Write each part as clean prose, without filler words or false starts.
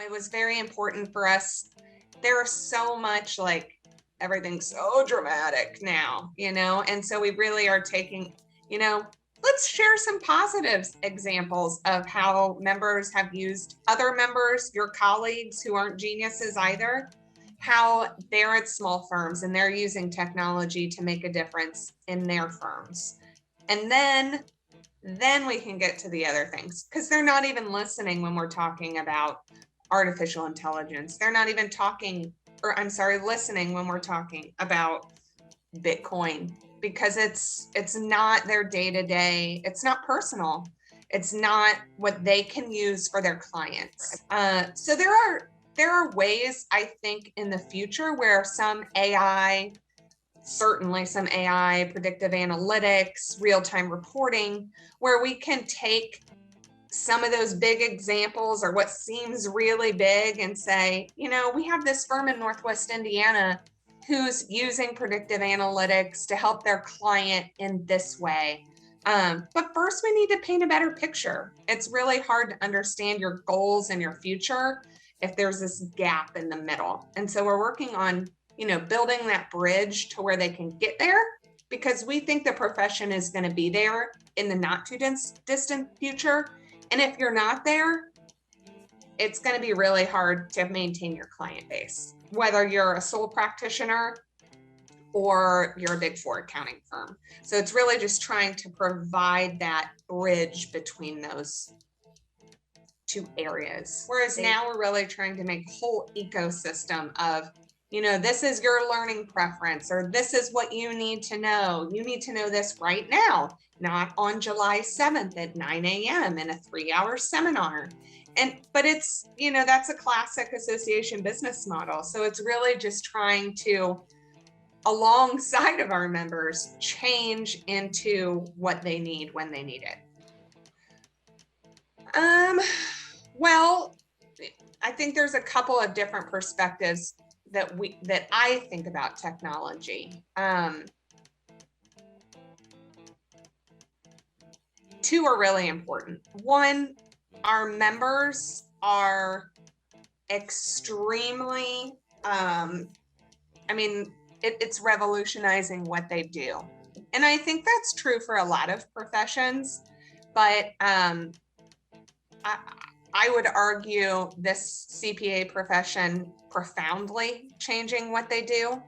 it was very important for us. There's so much like everything's so dramatic now, and so we really are taking, let's share some positive examples of how members have used other members, your colleagues who aren't geniuses either, how they're at small firms and they're using technology to make a difference in their firms. And then we can get to the other things, because they're not even listening when we're talking about artificial intelligence. They're not even listening when we're talking about Bitcoin, because it's not their day-to-day, it's not personal, it's not what they can use for their clients. So there are ways, I think, in the future where certainly some AI, predictive analytics, real-time reporting, where we can take some of those big examples or what seems really big and say, we have this firm in Northwest Indiana who's using predictive analytics to help their client in this way. But first we need to paint a better picture. It's really hard to understand your goals and your future if there's this gap in the middle. And so we're working on, building that bridge to where they can get there, because we think the profession is going to be there in the not too distant future. And if you're not there, it's going to be really hard to maintain your client base, whether you're a sole practitioner or you're a Big Four accounting firm. So it's really just trying to provide that bridge between those two areas. Whereas now we're really trying to make a whole ecosystem of, this is your learning preference, or this is what you need to know. You need to know this right now, not on July 7th at 9 a.m. in a 3-hour seminar. But it's, that's a classic association business model. So it's really just trying to, alongside of our members, change into what they need when they need it. Well, I think there's a couple of different perspectives that I think about technology. Two are really important. One, our members are extremely, it's revolutionizing what they do. And I think that's true for a lot of professions, but I would argue this CPA profession profoundly changing what they do.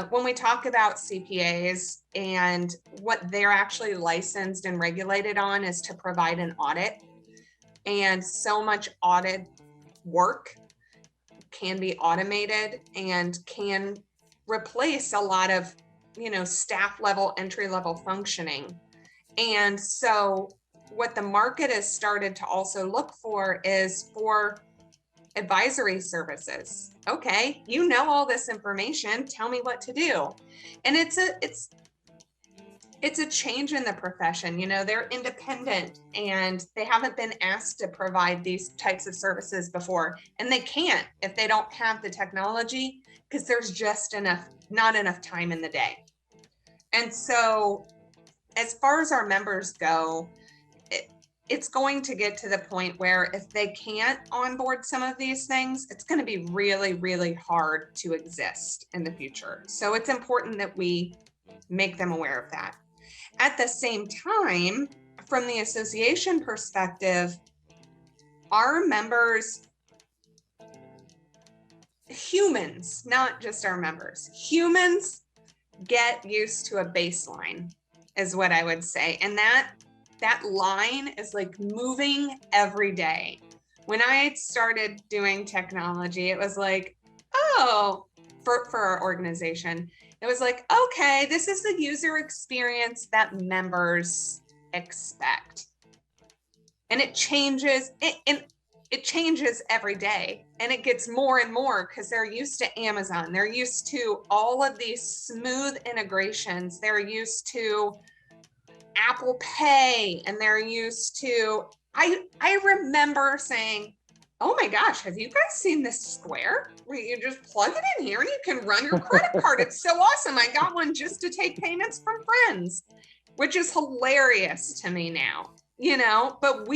When we talk about CPAs, and what they're actually licensed and regulated on is to provide an audit. And so much audit work can be automated and can replace a lot of, staff level, entry level functioning. And so what the market has started to also look for is for advisory services. Okay, all this information, tell me what to do. And it's a change in the profession. They're independent and they haven't been asked to provide these types of services before, and they can't if they don't have the technology, because there's just not enough time in the day. And so as far as our members go, it's going to get to the point where if they can't onboard some of these things, it's going to be really, really hard to exist in the future. So it's important that we make them aware of that. At the same time, from the association perspective, our members, humans, not just our members, humans get used to a baseline, is what I would say. And that line is like moving every day. When I started doing technology, it was like, for our organization, it was like, okay, this is the user experience that members expect. And it changes, it changes every day, and it gets more and more because they're used to Amazon. They're used to all of these smooth integrations. They're used to Apple Pay, and they're used to, I remember saying, oh my gosh, have you guys seen this Square where you just plug it in here and you can run your credit card? It's so awesome. I got one just to take payments from friends, which is hilarious to me now, but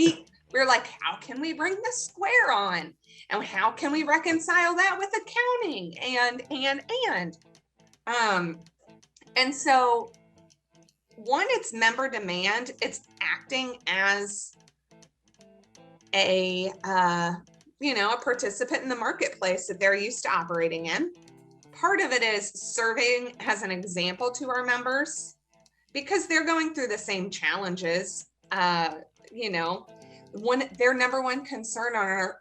we're like, how can we bring the square on? And how can we reconcile that with accounting? And so one, it's member demand. It's acting as a a participant in the marketplace that they're used to operating in. Part of it is serving as an example to our members because they're going through the same challenges. Their number one concern on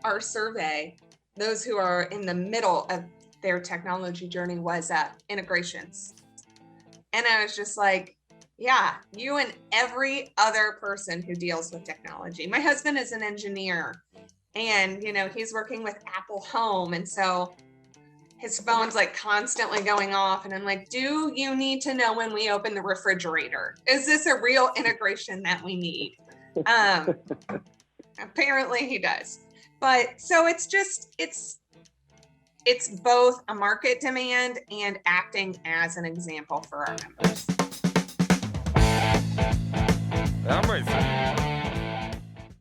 our survey, those who are in the middle of their technology journey, was integrations. And I was just like, yeah, you and every other person who deals with technology. My husband is an engineer, and he's working with Apple Home, and so his phone's like constantly going off, and I'm like, do you need to know when we open the refrigerator? Is this a real integration that we need? Apparently he does. But so it's both a market demand and acting as an example for our members.